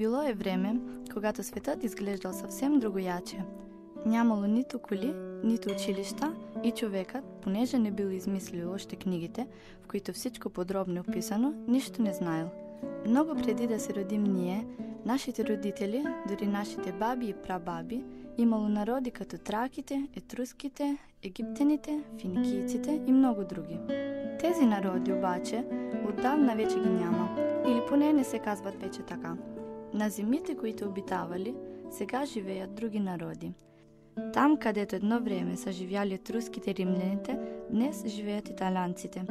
Било е време, когато светът изглеждал съвсем другояче. Нямало нито коли, нито училища и човекът, понеже не бил измислил още книгите, в които всичко подробно е описано, нищо не знаел. Много преди да се родим ние, нашите родители, дори нашите баби и прабаби, имало народи като траките, етруските, египтяните, финикийците и много други. Тези народи обаче отдавна вече ги няма, или поне не се казват вече така. На земите, които обитавали, сега живеят други народи. Там, където едно време са живяли етруските римляните, днес живеят италианците.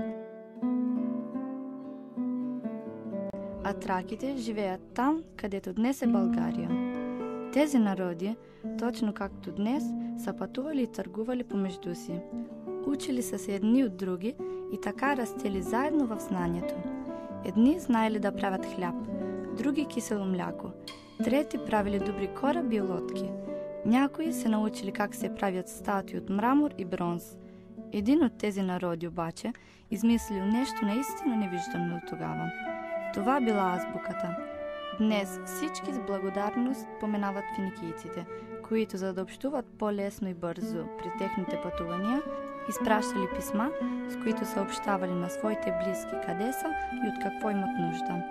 А траките живеят там, където днес е България. Тези народи, точно както днес, са пътували и търгували помежду си. Учили са се едни от други и така растели заедно в знанието. Едни знаели да правят хляб, други кисело мляко, трети правили добри кораби и лодки. Някои се научили как се правят статуи от мрамор и бронз. Един от тези народи обаче измислил нещо наистина невиждано от тогава. Това била азбуката. Днес всички с благодарност споменават финикийците, които за да общуват по-лесно и бързо при техните пътувания, изпращали писма, с които съобщавали на своите близки къде са и от какво имат нужда.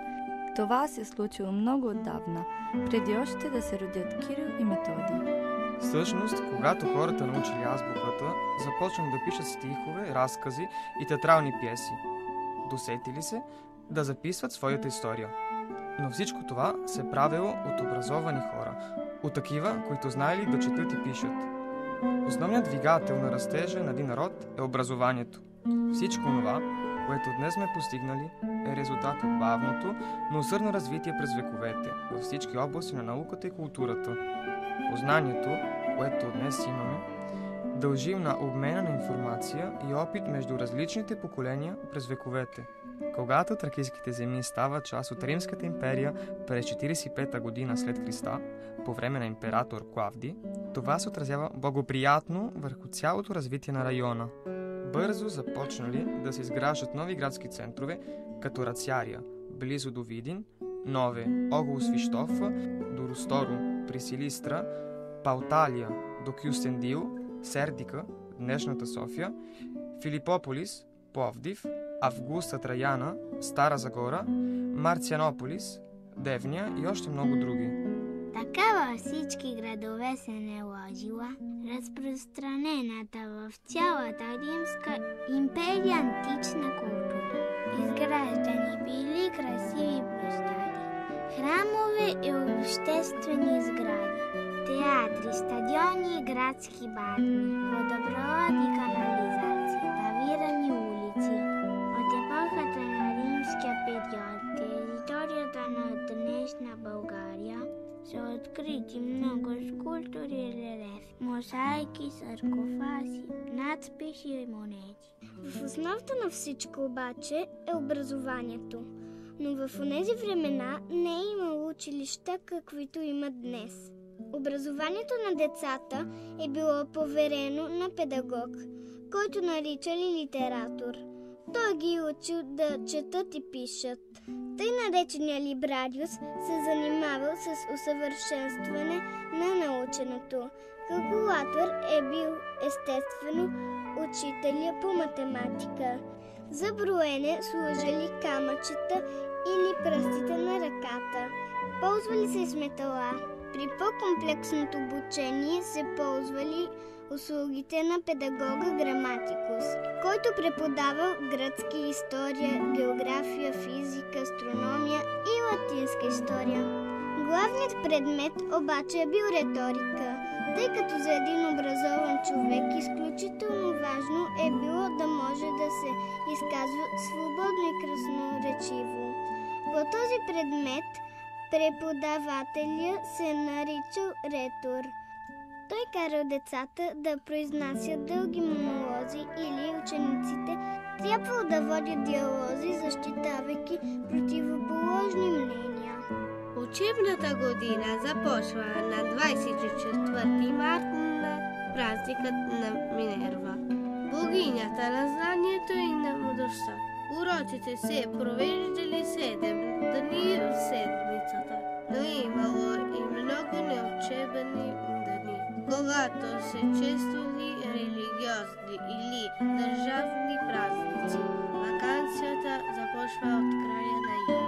Това се случило много отдавна, преди още да се родят Кирил и Методий. Всъщност, когато хората научили азбуката, започнали да пишат стихове, разкази и театрални пиеси. Досетили се да записват своята история. Но всичко това се правило от образовани хора, от такива, които знаели да четат и пишат. Основният двигател на растежа на един народ е образованието. Всичко това, което днес сме постигнали, е резултат от бавното, но усърдно развитие през вековете във всички области на науката и културата. Познанието, което днес имаме, дължим на обмена на информация и опит между различните поколения през вековете. Когато тракийските земи стават част от Римската империя през 45 година след Христа, по време на император Клавдий, това се отразява благоприятно върху цялото развитие на района. Бързо започнали да се изграждат нови градски центрове, като Рацярия, близо до Видин, Нове, около Свищов, до Росторо, при Силистра, Пауталия, до Кюстендил, Сердика, днешната София, Филипополис, Пловдив, Августа Траяна, Стара Загора, Марцианополис, Девня и още много други. Така във всички градове се наложила разпространената в цялата Римска империя антична култура. Изграждани били красиви площади, храмове и обществени сгради, театри, стадиони и градски барни, водопровод и канализация, павирани улици. От епохата на римския период, територията на днешна България, са открити много скулптури и релефи, мозайки, саркофази, надписи и монети. В основата на всичко обаче е образованието. Но в онези времена не е имало училища, каквито имат днес. Образованието на децата е било поверено на педагог, който наричали литератор. Той ги учил да четат и пишат. Тъй наречения либрариус се занимавал с усъвършенстване на наученото. Калкулатор е бил естествено учителя по математика. За броене служили камъчета или пръстите на ръката. Ползвали се сметала. При по-комплексното обучение се ползвали услугите на педагога Граматикус, който преподавал гръцки история, география, физика, астрономия и латинска история. Главният предмет обаче е бил риторика, тъй като за един образован човек изключително важно е било да може да се изказва свободно и красноречиво. По този предмет преподавателя се наричал ретор. Той карал децата да произнасят дълги монолози или учениците трябвало да водят диалози, защитавайки противоположни мнения. Учебната година започва на 24 март на празникът на Минерва, богинята на знанието и на мъдростта. Уроците се провеждали 7 дни в седмицата. Но имало и много неучебени дни, когато се чествали религиозни или държавни празници. Ваканцията започва от края на юли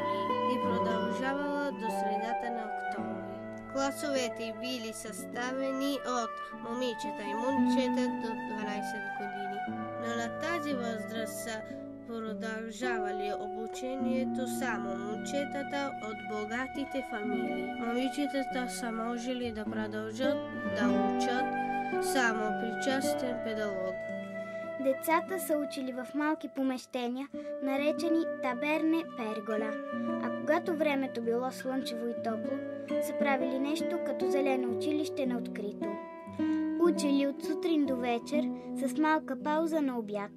и продължавала до средата на октомври. Класовете били съставени от момичета и момчета до 12 години, но на тази възраст са продължавали обучението само момчетата от богатите фамилии. Момичетата са можели да продължат да учат само при частен педагог. Децата са учили в малки помещения, наречени таберне пергола. А когато времето било слънчево и топло, са правили нещо като зелено училище на открито. Учили от сутрин до вечер с малка пауза на обяд.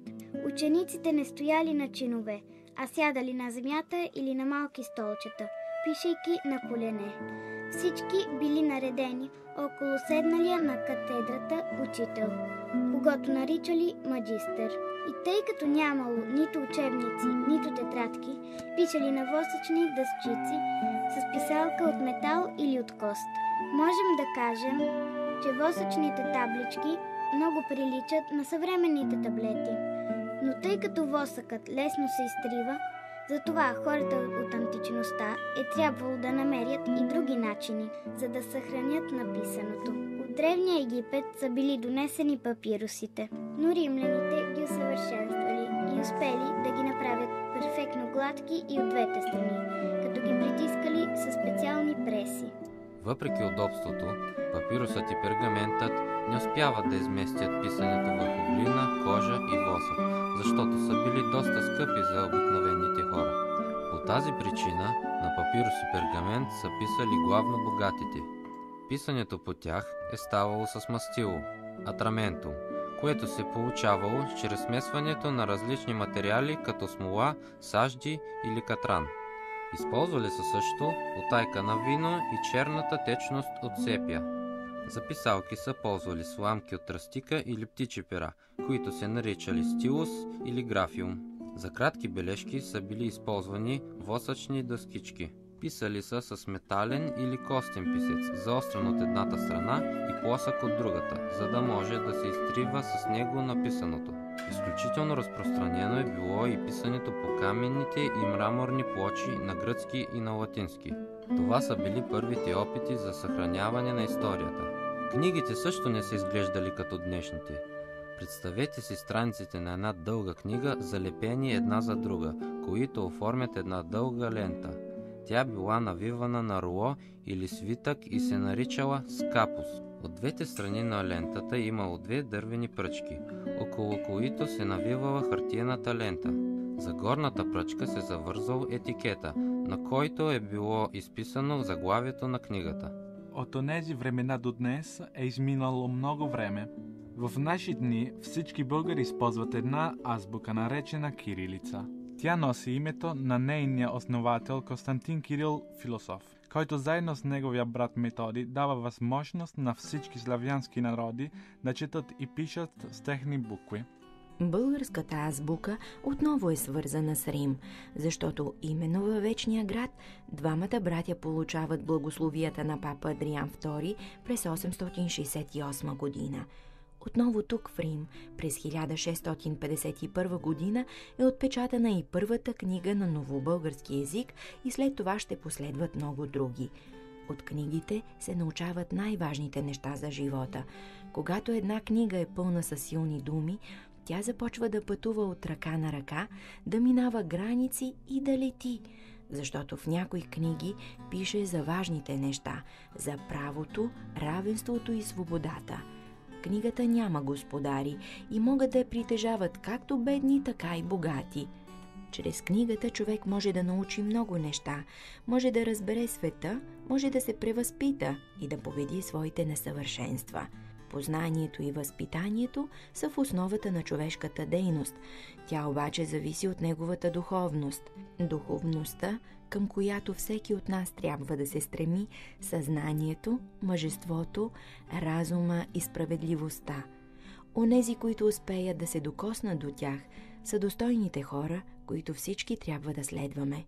Учениците не стояли на чинове, а сядали на земята или на малки столчета, пишейки на колене. Всички били наредени около седналия на катедрата учител, когато наричали магистър. И тъй като нямало нито учебници, нито тетрадки, пишали на восъчни дъсчици с писалка от метал или от кост. Можем да кажем, че восъчните таблички много приличат на съвременните таблети. Но тъй като восъкът лесно се изтрива, затова хората от античността е трябвало да намерят и други начини, за да съхранят написаното. От древния Египет са били донесени папирусите, но римляните ги усъвършенствали и успели да ги направят перфектно гладки и от двете страни, като ги притискали със специални преси. Въпреки удобството, папирусът и пергаментът не успяват да изместят писането върху глина, кожа и восък, защото са били доста скъпи за обикновените хора. По тази причина на папирус и пергамент са писали главно богатите. Писането по тях е ставало с мастило, атраменто, което се получавало чрез смесването на различни материали като смола, сажди или катран. Използвали са също утайка на вино и черната течност от сепия. За писалки са ползвали сламки от тръстика или птичи пера, които се наричали стилус или графиум. За кратки бележки са били използвани восъчни дъскички. Писали са с метален или костен писец, заострен от едната страна и плосък от другата, за да може да се изтрива с него написаното. Изключително разпространено е било и писането по каменните и мраморни плочи на гръцки и на латински. Това са били първите опити за съхраняване на историята. Книгите също не са изглеждали като днешните. Представете си страниците на една дълга книга, залепени една за друга, които оформят една дълга лента. Тя била навивана на руло или свитък и се наричала скапус. От двете страни на лентата имало две дървени пръчки, около които се навивала хартиената лента. За горната пръчка се завързал етикета, на който е било изписано заглавието на книгата. От онези времена до днес е изминало много време. В наши дни всички българи използват една азбука, наречена кирилица. Тя носи името на нейния основател Константин Кирил Философ, който заедно с неговия брат Методий дава възможност на всички славянски народи да четат и пишат с техни букви. Българската азбука отново е свързана с Рим, защото именно във Вечния град двамата братя получават благословията на папа Адриан II през 868 година. Отново тук в Рим през 1651 година е отпечатана и първата книга на новобългарски език и след това ще последват много други. От книгите се научават най-важните неща за живота. Когато една книга е пълна със силни думи, тя започва да пътува от ръка на ръка, да минава граници и да лети, защото в някои книги пише за важните неща, за правото, равенството и свободата. Книгата няма господари и могат да я притежават както бедни, така и богати. Чрез книгата човек може да научи много неща, може да разбере света, може да се превъзпита и да победи своите несъвършенства. Познанието и възпитанието са в основата на човешката дейност. Тя обаче зависи от неговата духовност. Духовността, към която всеки от нас трябва да се стреми, съзнанието, мъжеството, разума и справедливостта. Онези, които успеят да се докоснат до тях, са достойните хора, които всички трябва да следваме.